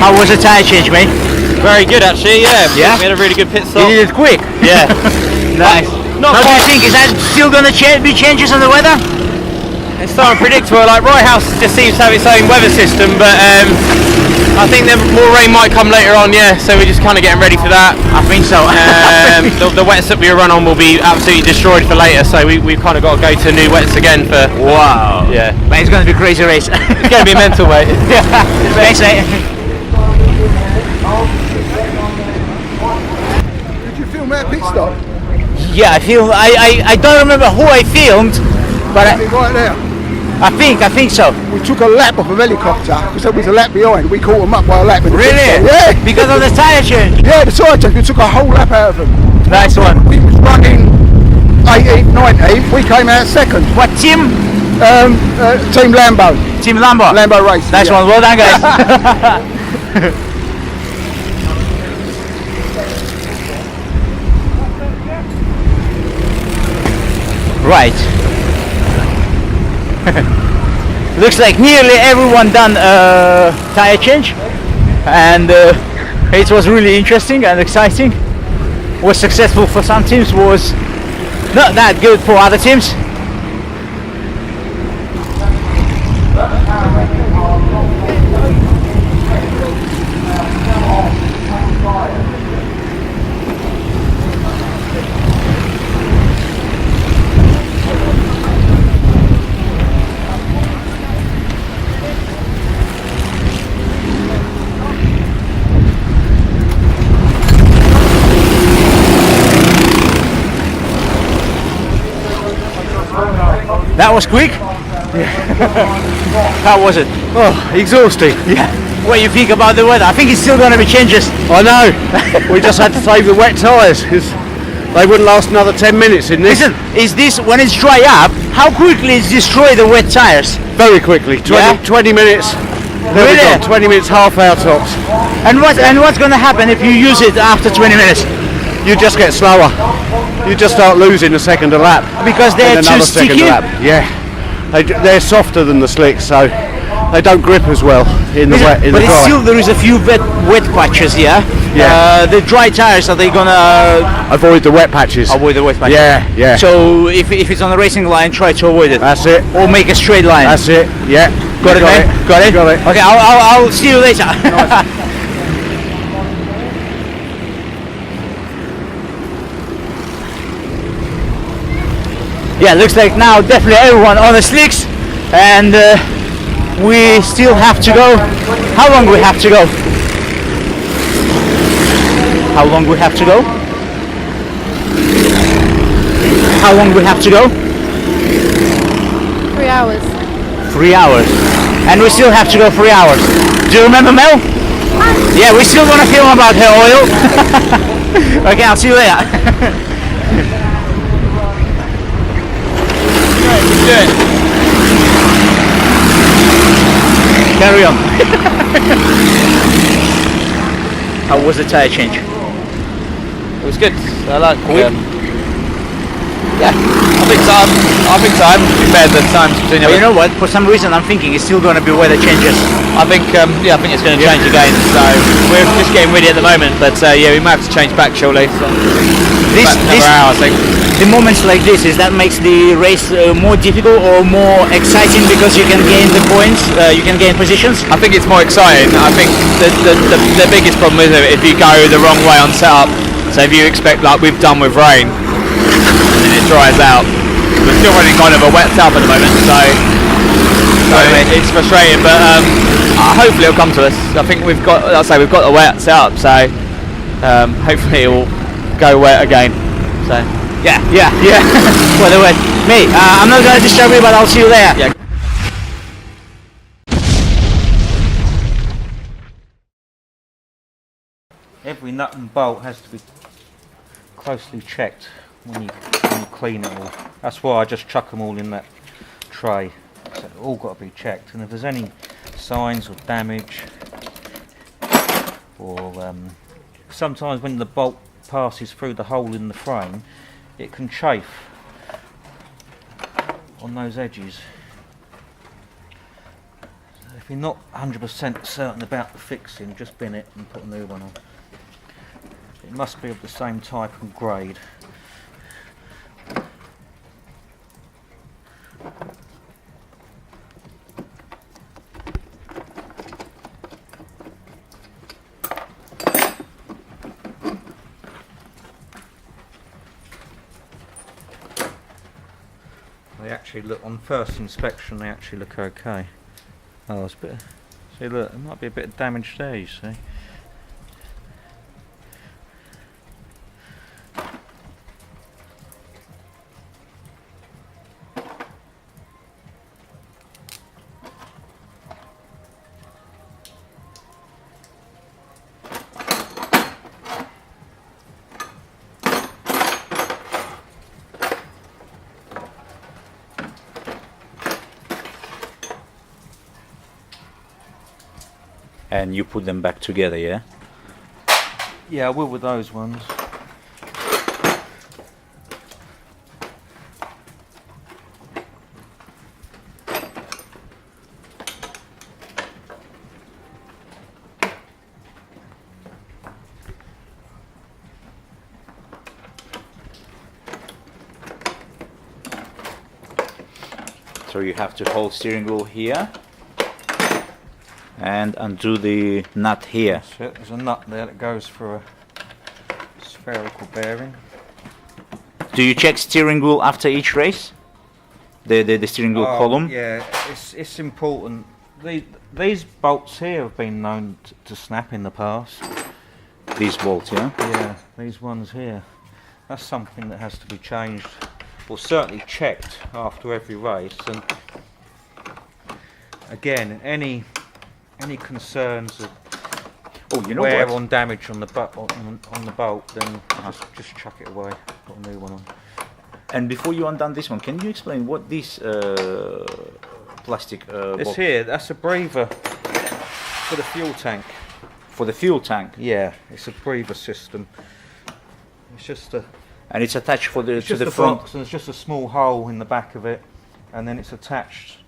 How was the tyre change, mate? Very good, actually. Yeah. Yeah. We had a really good pit stop. You did it quick. Yeah. Nice. Not How do you quite. think? Is that still going to be changes on the weather? It's so unpredictable. Like House just seems to have its own weather system, but I think that more rain might come later on. Yeah. So we're just kind of getting ready for that. I think so. The wets that we run on will be absolutely destroyed for later. So we've kind of got to go to new wets again for. Wow. Yeah. Man, it's going to be a crazy race. It's going to be mental, mate. Thanks, mate. Did you film that pit stop? Yeah, I don't remember who I filmed, but Right there. I think so. We took a lap off a helicopter because there was a lap behind. We caught them up by a lap. Really? Yeah. Because of the tyre change. Yeah, the tyre change. We took a whole lap out of them. Nice one. We was running 18th, 19th. We came out second. What team? Team Lambo. Team Lambo. Lambo race. Nice one. Well done, guys. Right. Looks like nearly everyone done tire change, and it was really interesting and exciting. Was successful for some teams, was not that good for other teams. That was quick. Yeah. How was it? Oh, exhausting. Yeah. What do you think about the weather? I think it's still going to be changes. I know. We just had to save the wet tyres because they wouldn't last another 10 minutes in this. Listen, is this, when it's dry up, how quickly is destroy the wet tires? Very quickly. 20 minutes. There we Really? go. 20 minutes, half hour tops. And what's going to happen if you use it after 20 minutes? You just get slower. You just start losing a second a lap. Because they're and too another second sticky? a lap. Yeah. They're softer than the slicks, so they don't grip as well in the wet. But it's still, there is a few wet patches, yeah? Yeah. The dry tires, are they going to avoid the wet patches. avoid the wet patches? Yeah, yeah. So if it's on the racing line, try to avoid it. That's it. Or make a straight line. That's it. Yeah. Got it, mate? Got it? Got it. Okay, I'll see you later. Yeah, looks like now definitely everyone on the slicks, and we still have to go. How long we have to go? How long we have to go? How long we have to go? 3 hours. 3 hours. And we still have to go 3 hours. Do you remember Mel? Yeah, we're still gonna film about her oil. Okay, I'll see you later. Carry on. How was the tire change? It was good. I like. Yeah. I think so. I haven't compared the times between But the you know what? For some reason, I'm thinking it's still going to be weather changes. I think it's going to change again. So we're just getting ready at the moment, but we might have to change back shortly. So. This Another hour, I think. The moments like this, is that makes the race more difficult or more exciting because you can gain the points, you can gain positions? I think it's more exciting. I think the biggest problem is if you go the wrong way on setup. So if you expect, like we've done with rain, and then it dries out. We're still running kind of a wet setup at the moment, so it's frustrating. But hopefully it'll come to us. I think we've got, like I say, we've got the wet setup, so hopefully it will go wet again. So. Yeah. By the way, mate, I'm not going to disturb you, but I'll see you there. Yeah. Every nut and bolt has to be closely checked when you clean it all. That's why I just chuck them all in that tray. So they've all got to be checked, and if there's any signs of damage, or sometimes when the bolt passes through the hole in the frame, it can chafe on those edges. So if you're not 100% certain about the fixing, just bin it and put a new one on. It must be of the same type and grade. They actually look, on first inspection, they actually look okay. Oh, it's a bit. See, look, there might be a bit of damage there, you see. And you put them back together, yeah? Yeah, I will with those ones. So you have to hold steering wheel here and undo the nut here. That's it. There's a nut there that goes for a spherical bearing. Do you check steering wheel after each race? The steering wheel column? Yeah, it's important. These bolts here have been known to snap in the past. These bolts, yeah? Yeah, these ones here. That's something that has to be changed, or certainly checked after every race. And again, any concerns of wear on damage on the on the bolt, then just chuck it away. Put a new one on. And before you undone this one, can you explain what this plastic This box here, that's a breather for the fuel tank. for the fuel tank? Yeah, it's a breather system. It's just a And it's attached for the it's to just the a front. box, and there's just a small hole in the back of it, and then it's attached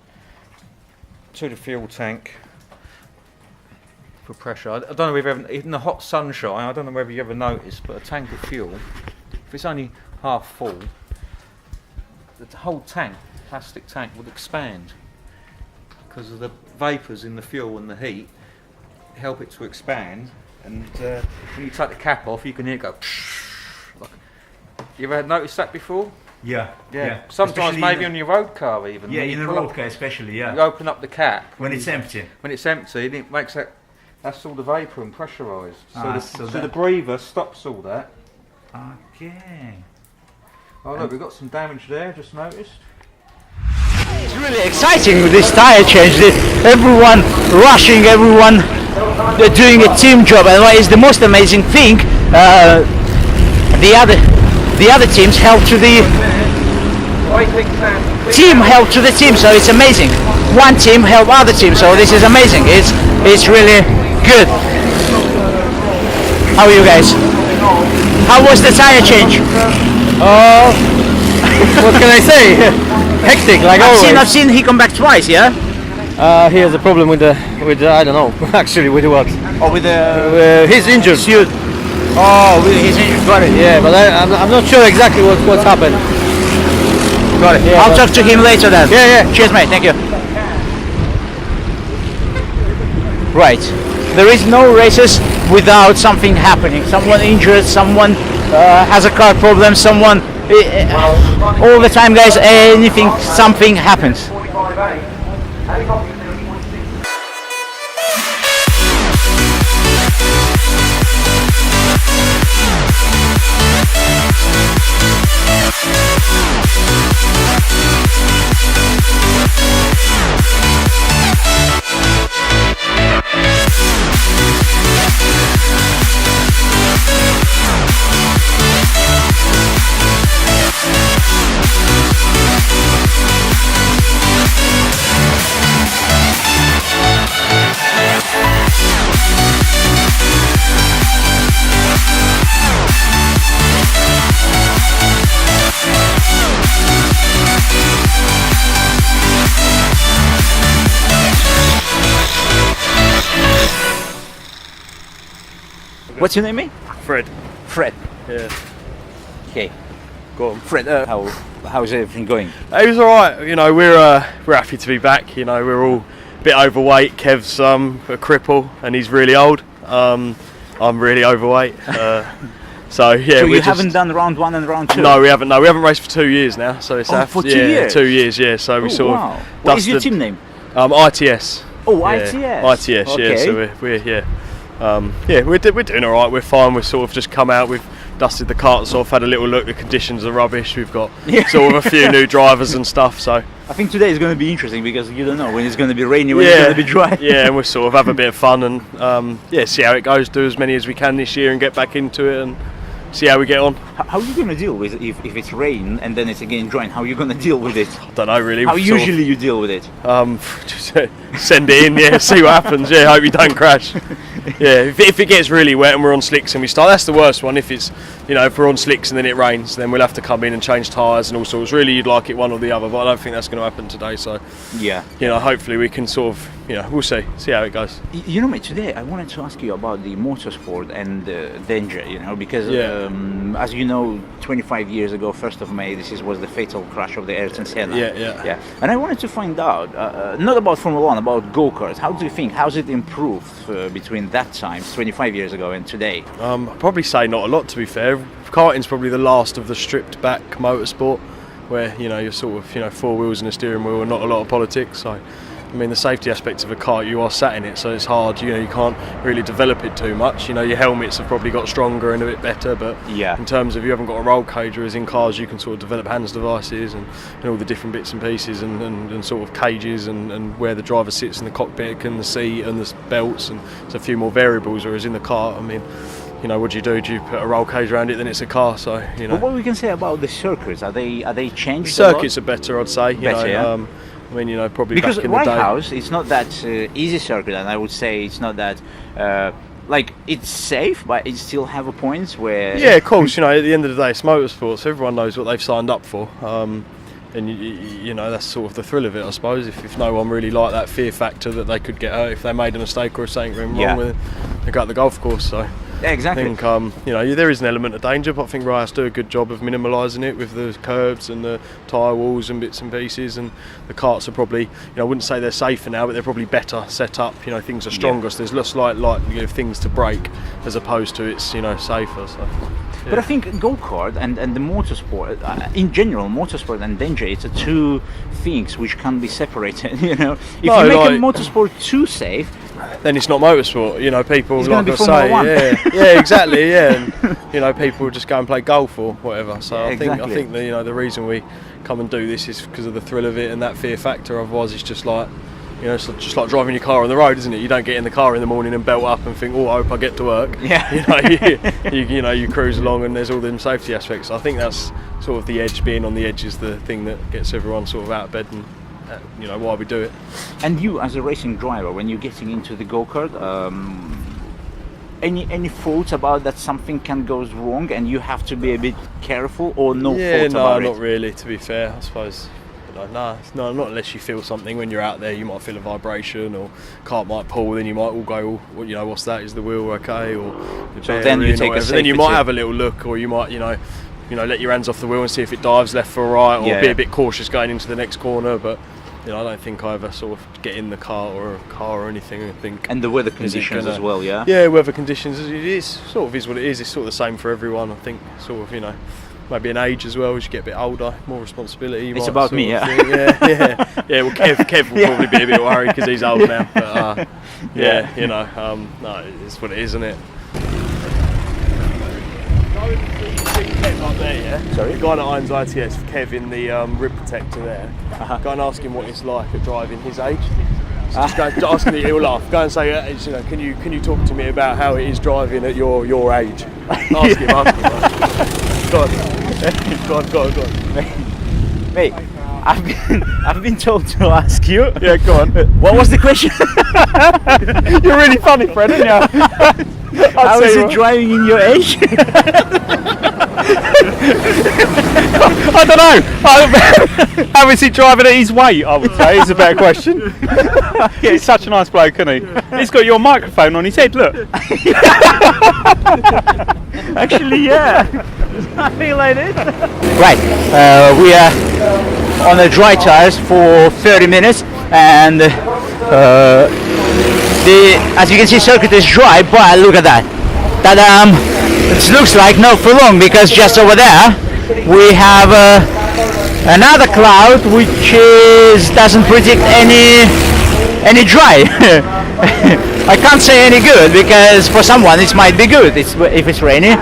to the fuel tank for pressure. I don't know if ever, in the hot sunshine, I don't know whether you ever noticed, but a tank of fuel, if it's only half full, the whole tank, plastic tank, would expand because of the vapours in the fuel and the heat help it to expand. And when you take the cap off, you can hear it go. Like, you ever noticed that before? Yeah, Sometimes Especially maybe on your road car even. yeah, When in you a pull road up- car especially, yeah. You open up the cap When it's empty. when it's empty, and it makes that's all the vapour and pressurised. So, so the breather stops all that. Okay. Oh look, we've got some damage there. Just noticed. It's really exciting with this tire change. Everyone rushing, everyone doing a team job. And what is the most amazing thing? The other teams help to the team help to the team. So it's amazing. One team help other team. So this is amazing. It's really good. How are you guys? How was the tire change? What can I say? Hectic, like always. I've seen he come back twice. Yeah. He has a problem with the I don't know. Actually, with what? Or with the He's injured. suit. Oh, with his injury. Got it. Yeah, but I'm not sure exactly what's happened. Got it. Yeah, I'll but- talk to him later then. Yeah. Cheers, mate. Thank you. Right. There is no races without something happening. Someone injured, someone has a car problem, someone... all the time, guys, something happens. What's your name, mate? Fred. Fred. Yeah. Okay. Go on. Fred, how's everything going? It was all right. You know, we're happy to be back. You know, we're all a bit overweight. Kev's a cripple and he's really old. I'm really overweight. So yeah, So you haven't done round 1 and round 2? No, we haven't. No, we haven't raced for 2 years now. So it's for 2 years. 2 years, yeah. So we sort wow. of. What is your team name? ITS. Oh, Yeah. ITS. ITS. Okay. Yeah. So we're we're doing all right. We're fine. We've sort of just come out. We've dusted the karts off, had a little look. The conditions are rubbish. We've got sort of a few new drivers and stuff. So I think today is going to be interesting because you don't know when it's going to be rainy, when it's going to be dry. Yeah, and we'll sort of have a bit of fun and see how it goes. Do as many as we can this year and get back into it and see how we get on. How are you going to deal with it if it's rain and then it's again dry? How are you going to deal with it? I don't know really. How usually you deal with it? Just send it in, see what happens. Yeah, hope you don't crash. Yeah, if it gets really wet and we're on slicks and we start, that's the worst one. If it's, if we're on slicks and then it rains, then we'll have to come in and change tyres and all sorts. Really, you'd like it one or the other, but I don't think that's going to happen today. So, yeah, hopefully we can sort of, we'll see how it goes. Mate, today I wanted to ask you about the motorsport and danger. Because as you know, 25 years ago, 1st of May, this was the fatal crash of the Ayrton Senna. Yeah. And I wanted to find out, not about Formula 1, about go-karts. How do you think, how's it improved between that time, 25 years ago, and today? I'd probably say not a lot, to be fair. Karting's probably the last of the stripped back motorsport where, you're sort of, 4 wheels and a steering wheel and not a lot of politics. So, the safety aspects of a kart, you are sat in it, so it's hard. You can't really develop it too much. Your helmets have probably got stronger and a bit better, but in terms of you haven't got a roll cage, whereas in cars you can sort of develop hands devices and all the different bits and pieces and sort of cages and where the driver sits in the cockpit and the seat and the belts, and there's a few more variables. Whereas in the kart, what do you do? Do you put a roll cage around it? Then it's a car. So But what we can say about the circuits? Are they changed? The circuits are better, I'd say. Better, probably because back in the day. House, it's not that easy circuit, and I would say it's not that it's safe, but it still have a point where. Yeah, of course. At the end of the day, it's motorsport, so everyone knows what they've signed up for. And that's sort of the thrill of it, I suppose. If no one really liked that fear factor that they could get hurt if they made a mistake or if something went wrong with it, they go to the golf course. So. Yeah, exactly. I think there is an element of danger, but I think Rias do a good job of minimalising it with the curbs and the tyre walls and bits and pieces. And the karts are probably, I wouldn't say they're safer now, but they're probably better set up. Things are stronger, so there's less likelihood of things to break as opposed to it's safer. So. Yeah. But I think go-kart and the motorsport, in general, motorsport and danger, it's two things which can be separated. If you make a motorsport too safe, then it's not motorsport. People it's like I say, yeah, exactly, yeah. And people just go and play golf or whatever. So I think the reason we come and do this is because of the thrill of it and that fear factor. Otherwise, it's just like. It's just like driving your car on the road, isn't it? You don't get in the car in the morning and belt up and think, oh, I hope I get to work. Yeah. You cruise along and there's all them safety aspects. I think that's sort of the edge. Being on the edge is the thing that gets everyone sort of out of bed and why we do it. And you, as a racing driver, when you're getting into the go-kart, any thoughts about that something can go wrong and you have to be a bit careful, or no thoughts about it? No, not really. To be fair, I suppose. No, not unless you feel something when you're out there. You might feel a vibration, or cart might pull. Then you might all go, what's that? Is the wheel okay? Or so then you take a safety. Then you might have a little look, or you might, let your hands off the wheel and see if it dives left or right, or be a bit cautious going into the next corner. But I don't think I ever sort of get in the car or anything. I think. And the weather conditions as well, yeah. Yeah, weather conditions. It is sort of is what it is. It's sort of the same for everyone. I think sort of maybe an age as well. As you get a bit older, more responsibility. It's about me, yeah. Well, Kev will probably be a bit worried because he's old now. But no, it's what it is, isn't it? Kev up there, yeah. Sorry. The guy that owns ITS, Kev, in the rib protector there. Go and ask him what it's like at driving his age. So just go ask him. He'll laugh. Go and say, can you talk to me about how it is driving at your age? Ask him. Go on. Mate, I've been told to ask you. Yeah, go on. What was the question? You're really funny, Fred, aren't you? How is it driving in your age? I don't know. How is he driving at his weight? I would say is a better question. Yeah, he's such a nice bloke, isn't he? He's got your microphone on his head. Look. Actually, yeah. I feel like it. Right, we are on the dry tires for 30 minutes, and as you can see, circuit is dry. But look at that. It looks like not for long, because just over there we have another cloud which doesn't predict any dry. I can't say any good, because for someone it might be good if it's rainy,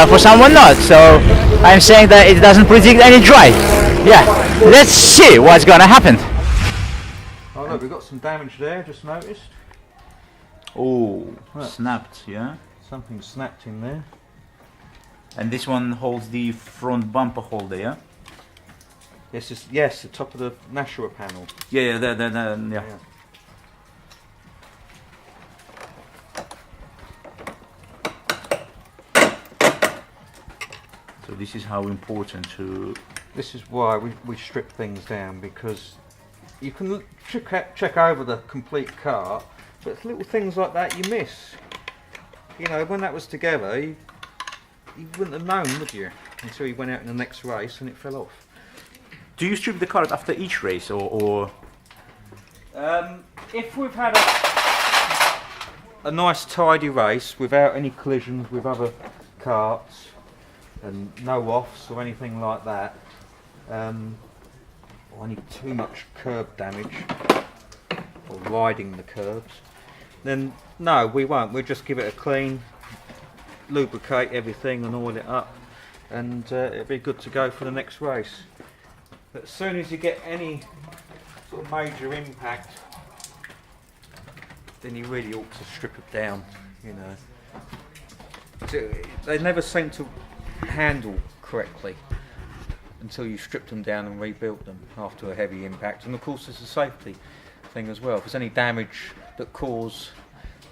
for someone not. So I'm saying that it doesn't predict any dry. Yeah, let's see what's gonna happen. Oh look, we've got some damage there, just noticed. Oh, snapped, yeah. Something snapped in there. And this one holds the front bumper holder, yeah? Yes, the top of the Nashua panel. Yeah, yeah. So this is how important to... This is why we strip things down, because you can check over the complete car, but it's little things like that you miss. You know, when that was together, you wouldn't have known, would you? Until you went out in the next race and it fell off. Do you strip the car after each race, or? If we've had a nice tidy race without any collisions with other karts and no offs or anything like that, or any too much curb damage or riding the curbs, then no, we won't. We'll just give it a clean, lubricate everything and oil it up, and it'll be good to go for the next race. But as soon as you get any sort of major impact, then you really ought to strip it down, you know. So they never seem to handle correctly until you stripped them down and rebuilt them after a heavy impact. And of course there's a safety thing as well. If there's any damage that cause,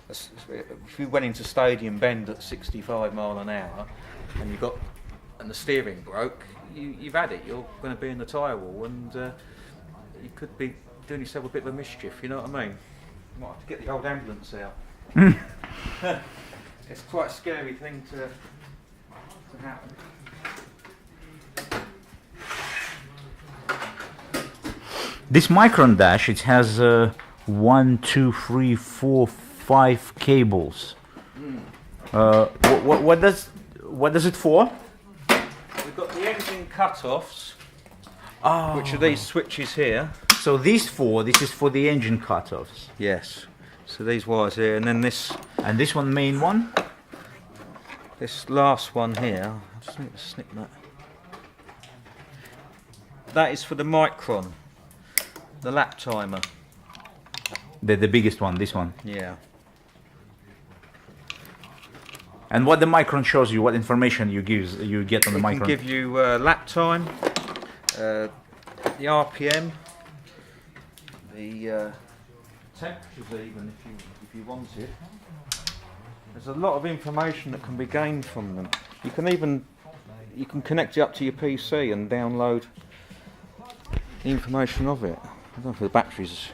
if you went into Stadium Bend at 65 mile an hour and the steering broke, you've had it. You're going to be in the tyre wall, and you could be doing yourself a bit of a mischief. You know what I mean? You might have to get the old ambulance out. It's quite a scary thing to happen. This Micron dash, it has 1, 2, 3, 4, 5 cables. What does it for? We've got the engine cut-offs, which are these switches here. So this is for the engine cut-offs. Yes. So these wires here, and then this. And this one, main one? This last one here. I just need to snip that. That is for the Micron, the lap timer. The biggest one, this one. Yeah. And what the Micron shows you, what information you get on the Micron? It can give you lap time, the RPM, the temperatures even if you want it. There's a lot of information that can be gained from them. You can connect it up to your PC and download the information of it. I don't know if the batteries.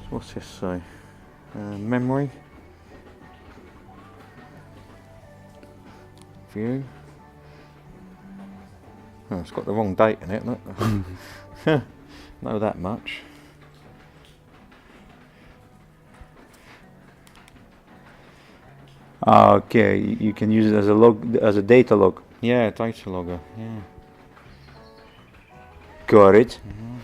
What's this say? Memory. View. Oh, it's got the wrong date in it. Look. Know that much. Okay, you can use it as a log, as a data log. Yeah, data logger. Yeah. Got it. Mm-hmm.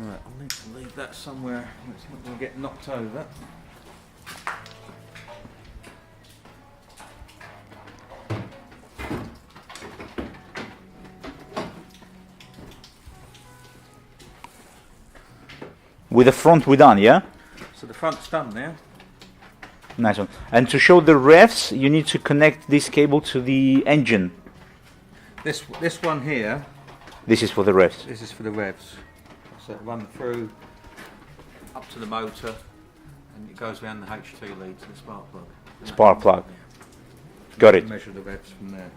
Right, I'll need to leave that somewhere. It's not going to get knocked over. With the front we're done, yeah? So the front's done now. Nice one. And to show the revs, you need to connect this cable to the engine. This one here. This is for the revs. This is for the revs. So it run through up to the motor, and it goes around the HT lead to the spark plug. spark plug. Got it. Measure the revs from there.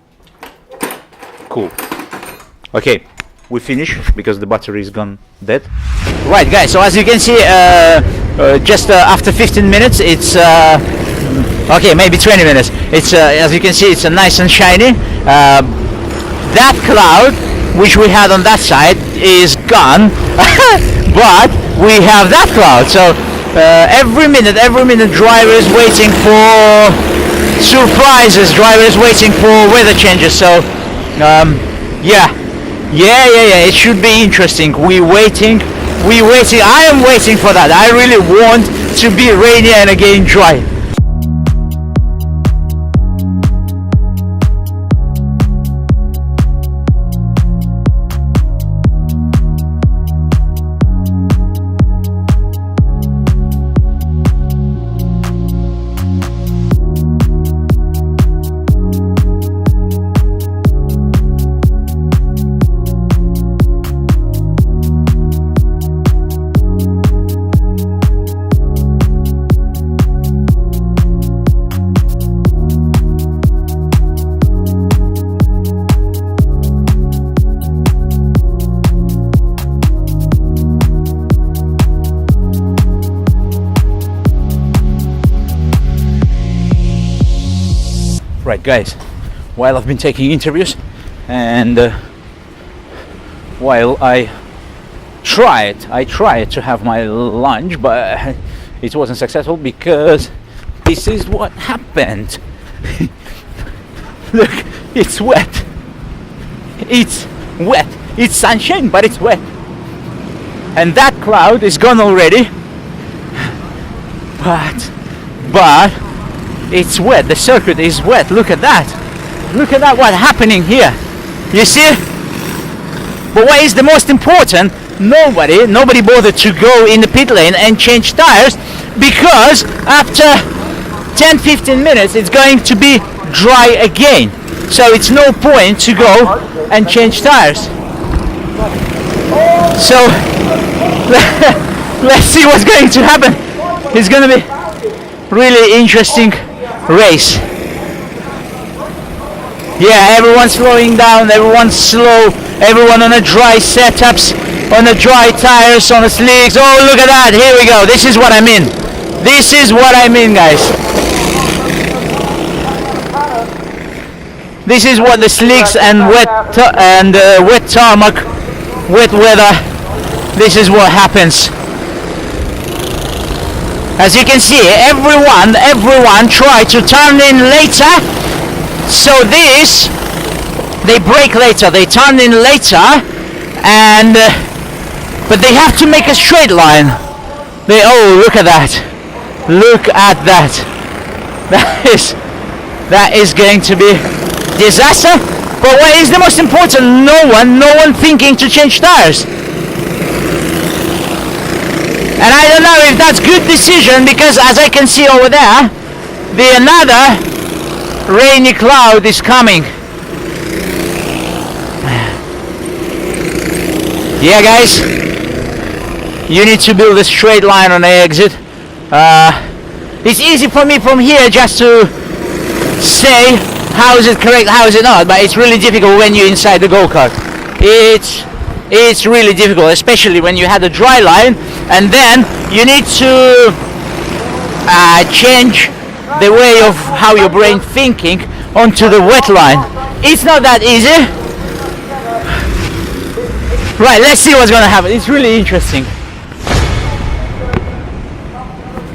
Cool. Okay, we finish because the battery is gone dead. Right, guys, so as you can see, just after 15 minutes, it's okay, maybe 20 minutes. It's as you can see, it's nice and shiny. That cloud which we had on that side is gone, but we have that cloud. So every minute driver is waiting for surprises, driver is waiting for weather changes. So yeah, it should be interesting. We waiting. I am waiting for that. I really want to be rainy and again dry. Right, guys, while I've been taking interviews and while I tried to have my lunch, but it wasn't successful because this is what happened. Look, it's wet. It's wet. It's sunshine, but it's wet. And that cloud is gone already. But it's wet. The circuit is wet. Look at that. Look at that. What's happening here? You see? But what is the most important? Nobody bothered to go in the pit lane and change tires because after 10-15 minutes it's going to be dry again. So it's no point to go and change tires. So let's see what's going to happen. It's going to be really interesting race. Yeah, everyone's slowing down, everyone's slow, everyone on a dry setups, on the dry tires, on the slicks. Oh, look at that, here we go. This is what I mean. This is what I mean, guys. This is what the slicks and wet tarmac, wet weather, this is what happens. As you can see, everyone try to turn in later. So this, they brake later, they turn in later, and but they have to make a straight line. Oh, look at that! Look at that! That is going to be disaster. But what is the most important? No one thinking to change tires. And I don't know if that's good decision because as I can see over there, another rainy cloud is coming. Yeah, guys, you need to build a straight line on the exit. It's easy for me from here just to say how is it correct, how is it not, but it's really difficult when you're inside the go-kart. It's really difficult, especially when you had a dry line and then you need to change the way of how your brain thinking onto the wet line. It's not that easy. Right, let's see what's gonna happen. It's really interesting.